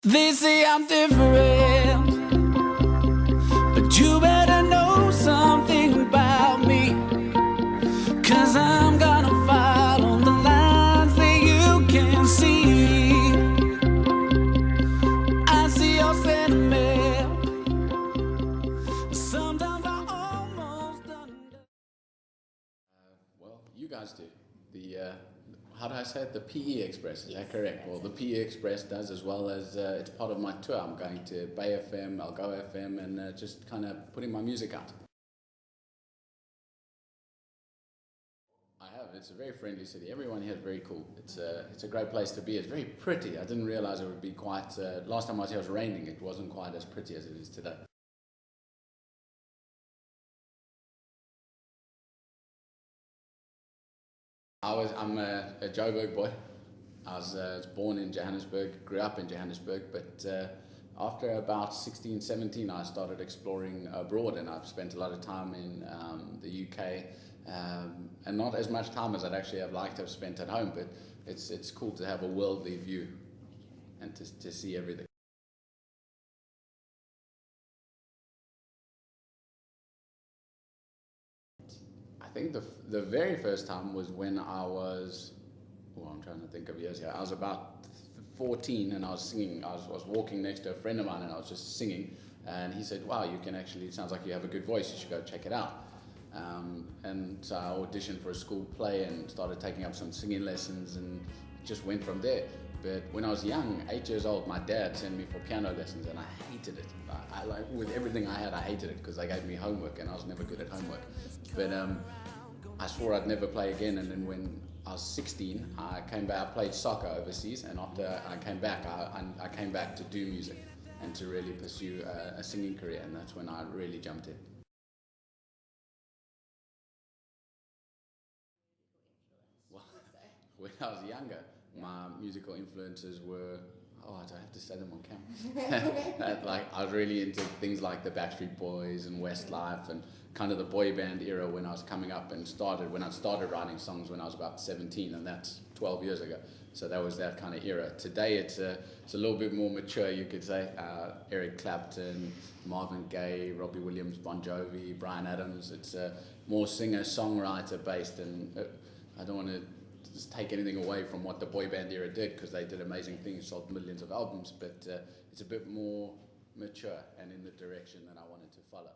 They say I'm different, but you better know something about me, 'cause I'm gonna follow the lines that you can see. I see your sentiment, sometimes I almost under. Well, you guys do. How do I say it? The PE Express, is that correct? Well, the PE Express does, as well as it's part of my tour. I'm going to Bay FM, Algo FM, and just kind of putting my music out. I have. It's a very friendly city. Everyone here is very cool. It's a great place to be. It's very pretty. I didn't realize it would be quite. Last time I was here, it was raining. It wasn't quite as pretty as it is today. I'm a Joburg boy. I was born in Johannesburg, grew up in Johannesburg, but after about 16, 17, I started exploring abroad, and I've spent a lot of time in the UK, and not as much time as I'd actually have liked to have spent at home, but it's cool to have a worldly view and to see everything. I think the very first time was when I was, well, I'm trying to think of years here. I was about 14 and I was singing. I was walking next to a friend of mine and I was just singing. And he said, wow, you can actually, it sounds like you have a good voice. You should go check it out. And so I auditioned for a school play and started taking up some singing lessons and just went from there. But when I was young, 8 years old, my dad sent me for piano lessons and I hated it. I like, with everything I had, I hated it because they gave me homework and I was never good at homework. But I swore I'd never play again, and then when I was 16, I came back. I played soccer overseas, and after I came back, I came back to do music and to really pursue a singing career, and that's when I really jumped in. Well, when I was younger, my musical influences were, oh, I don't have to say them on camera. Like, I was really into things like the Backstreet Boys and Westlife and kind of the boy band era when I was coming up and when I started writing songs when I was about 17, and that's 12 years ago. So that was that kind of era. Today it's a little bit more mature, you could say. Eric Clapton, Marvin Gaye, Robbie Williams, Bon Jovi, Bryan Adams. It's more singer-songwriter based, and I don't want to just take anything away from what the boy band era did, because they did amazing things, sold millions of albums, but it's a bit more mature and in the direction that I wanted to follow.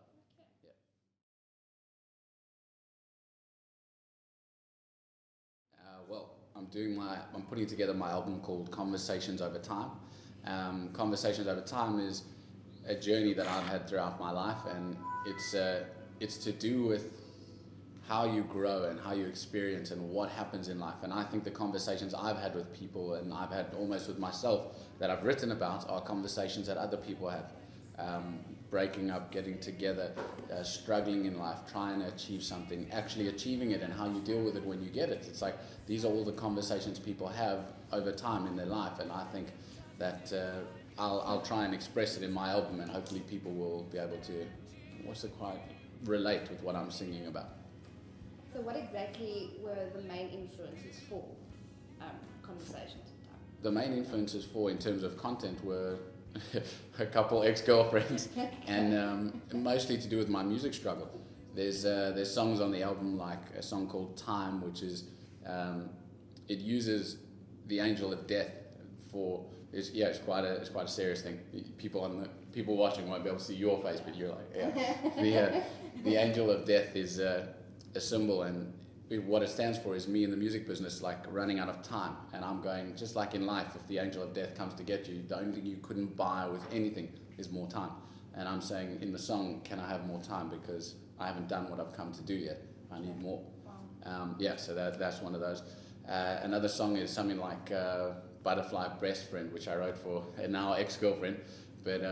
Well, I'm putting together my album called Conversations Over Time. Conversations Over Time is a journey that I've had throughout my life, and it's to do with how you grow and how you experience and what happens in life. And I think the conversations I've had with people, and I've had almost with myself, that I've written about, are conversations that other people have. Breaking up, getting together, struggling in life, trying to achieve something, actually achieving it, and how you deal with it when you get it. It's like, these are all the conversations people have over time in their life, and I think that I'll try and express it in my album, and hopefully people will be able to, relate with what I'm singing about. So what exactly were the main influences for Conversations of Time? The main influences in terms of content, were a couple ex-girlfriends, and mostly to do with my music struggle. There's songs on the album, like a song called Time, which is it uses the angel of death for. It's quite a serious thing. People watching won't be able to see your face, but you're like, yeah. The angel of death is a symbol, and what it stands for is me in the music business, like running out of time. And I'm going, just like in life, if the angel of death comes to get you, the only thing you couldn't buy with anything is more time. And I'm saying in the song, can I have more time, because I haven't done what I've come to do yet. I need more. So that's one of those. Another song is something like Butterfly Best Friend, which I wrote for a now ex-girlfriend, but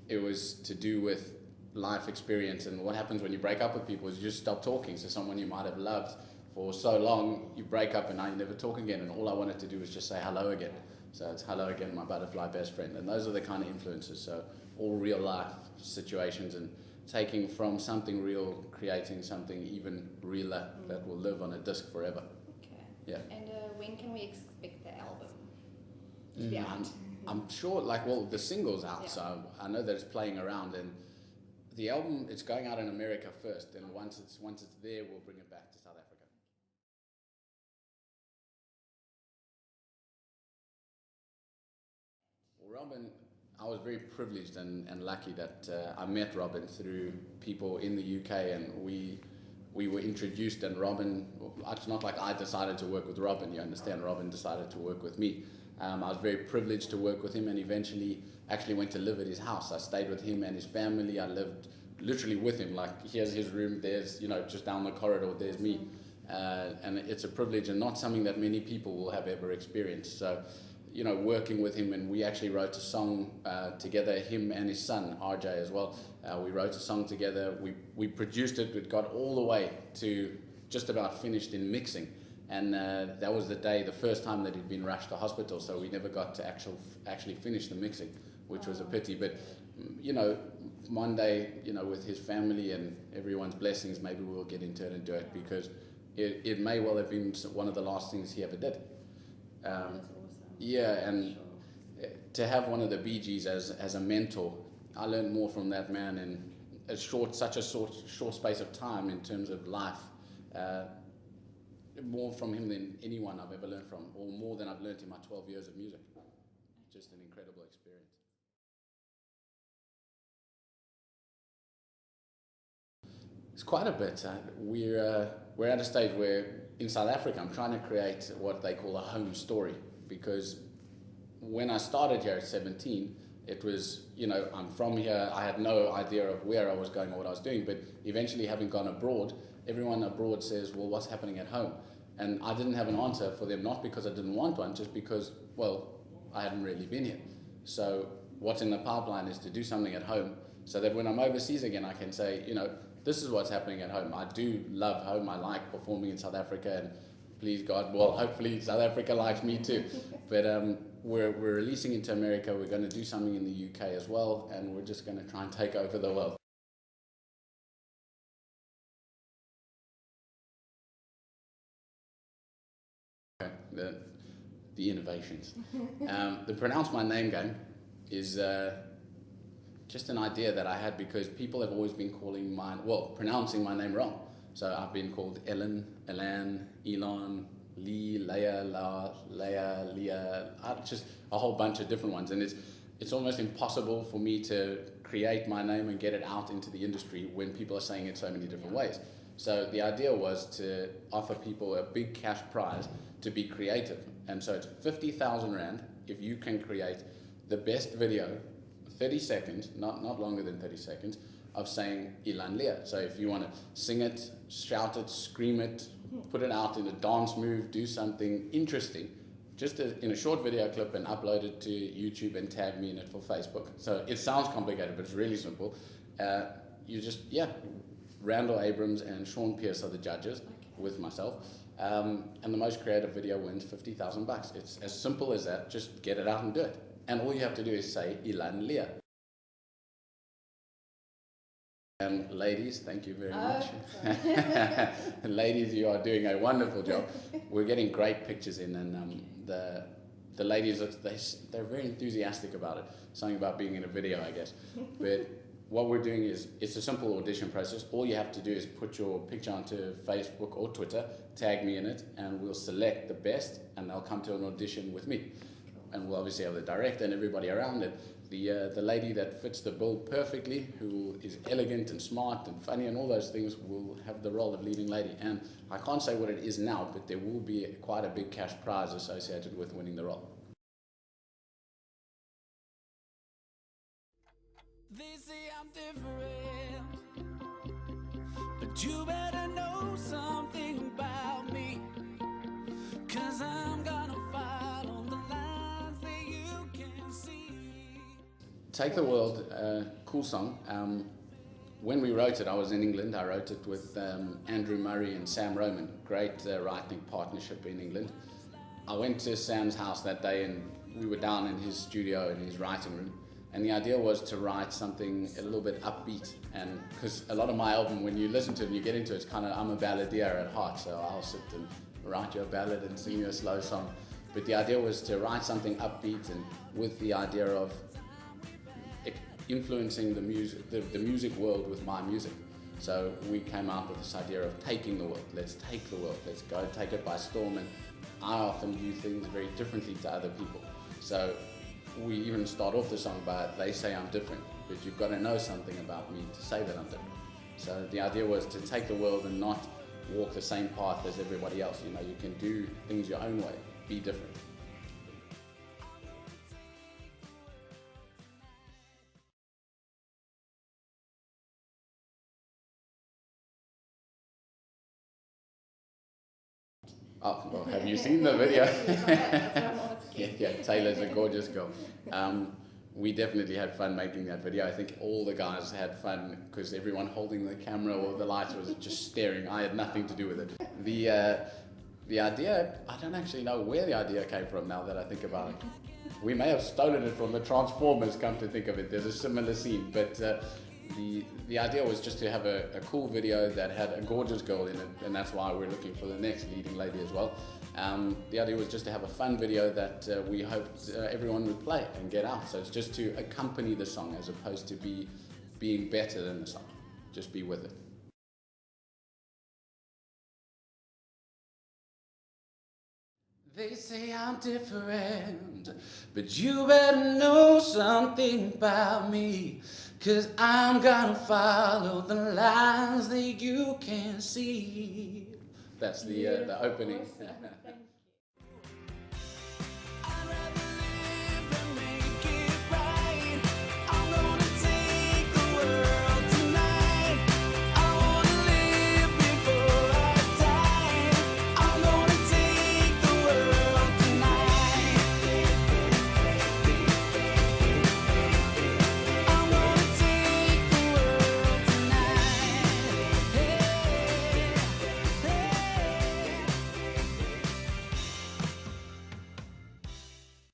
it was to do with life experience, and what happens when you break up with people is you just stop talking. So someone you might have loved for so long, you break up and now you never talk again, and all I wanted to do was just say hello again. So it's hello again, my butterfly best friend. And those are the kind of influences, so all real life situations, and taking from something real, creating something even realer that will live on a disc forever. Okay. Yeah. And when can we expect the album to be out? I'm sure, like, well, the single's out, Yeah. so I know that it's playing around, and the album, it's going out in America first, and once it's there, we'll bring it back to South Africa. Well, Robin, I was very privileged and lucky that I met Robin through people in the UK, and we were introduced, and Robin, it's not like I decided to work with Robin, you understand, Robin decided to work with me. I was very privileged to work with him, and eventually actually went to live at his house. I stayed with him and his family. I lived literally with him, like here's his room, there's, just down the corridor, there's me. And it's a privilege and not something that many people will have ever experienced. So, working with him, and we actually wrote a song together, him and his son, RJ as well. We wrote a song together, we produced it, it got all the way to just about finished in mixing. And that was the first time that he'd been rushed to hospital, so we never got to actually finish the mixing, which was a pity. But, one day, with his family and everyone's blessings, maybe we'll get into it and do it, because it may well have been one of the last things he ever did. That's awesome. Yeah, and to have one of the Bee Gees as a mentor, I learned more from that man in such a short space of time in terms of life. More from him than anyone I've ever learned from, or more than I've learned in my 12 years of music. Just an incredible experience. It's quite a bit. We're at a stage where in South Africa I'm trying to create what they call a home story, because when I started here at 17, it was, I'm from here, I had no idea of where I was going or what I was doing, but eventually having gone abroad, everyone abroad says, well, what's happening at home? And I didn't have an answer for them, not because I didn't want one, just because, well, I hadn't really been here. So what's in the pipeline is to do something at home, so that when I'm overseas again, I can say, this is what's happening at home. I do love home. I like performing in South Africa, and please God, well, hopefully South Africa likes me too. But we're releasing into America. We're going to do something in the UK as well, and we're just going to try and take over the world. Okay, the innovations. The pronounce my name game is just an idea that I had, because people have always been pronouncing my name wrong. So I've been called Elan, Elan, Lea, Lea, just a whole bunch of different ones. And it's almost impossible for me to create my name and get it out into the industry when people are saying it so many different ways. So the idea was to offer people a big cash prize to be creative. And so it's 50,000 Rand if you can create the best video, 30 seconds, not longer than 30 seconds, of saying Elan Lea. So if you want to sing it, shout it, scream it, put it out in a dance move, do something interesting, just in a short video clip, and upload it to YouTube and tag me in it for Facebook. So it sounds complicated, but it's really simple. Randall Abrams and Sean Pierce are the judges, with myself. And the most creative video wins 50,000 bucks. It's as simple as that. Just get it out and do it. And all you have to do is say Elan Lea. Ladies, thank you very much. Ladies, you are doing a wonderful job. We're getting great pictures in, and the ladies, they're very enthusiastic about it. Something about being in a video, I guess. But what we're doing is, it's a simple audition process. All you have to do is put your picture onto Facebook or Twitter, tag me in it, and we'll select the best, and they'll come to an audition with me. And we'll obviously have the director and everybody around it. The lady that fits the bill perfectly, who is elegant and smart and funny and all those things, will have the role of leading lady. And I can't say what it is now, but there will be quite a big cash prize associated with winning the role. They say I'm different, but you better know something about me, 'cause I'm gonna follow the lines that you can see. Take the World, cool song. When we wrote it, I was in England. I wrote it with Andrew Murray and Sam Roman. Great writing partnership in England. I went to Sam's house that day, and we were down in his studio, in his writing room. And the idea was to write something a little bit upbeat. And because a lot of my album, when you listen to it and you get into it, it's kind of, I'm a balladeer at heart. So I'll sit and write you a ballad and sing you a slow song. But the idea was to write something upbeat and with the idea of influencing the music world with my music. So we came out with this idea of taking the world. Let's take the world. Let's go take it by storm. And I often view things very differently to other people. So we even start off the song by they say I'm different, but you've got to know something about me to say that I'm different. So the idea was to take the world and not walk the same path as everybody else. You know, you can do things your own way, be different. Oh, well, have you seen the video? Yeah, Taylor's a gorgeous girl. We definitely had fun making that video. I think all the guys had fun because everyone holding the camera or the lights was just staring. I had nothing to do with it. The idea, I don't actually know where the idea came from now that I think about it. We may have stolen it from the Transformers, come to think of it. There's a similar scene, but the idea was just to have a cool video that had a gorgeous girl in it, and that's why we're looking for the next leading lady as well. The idea was just to have a fun video that we hoped everyone would play and get out. So it's just to accompany the song as opposed to being better than the song. Just be with it. They say I'm different, but you better know something about me, 'cause I'm gonna follow the lines that you can see. That's the opening.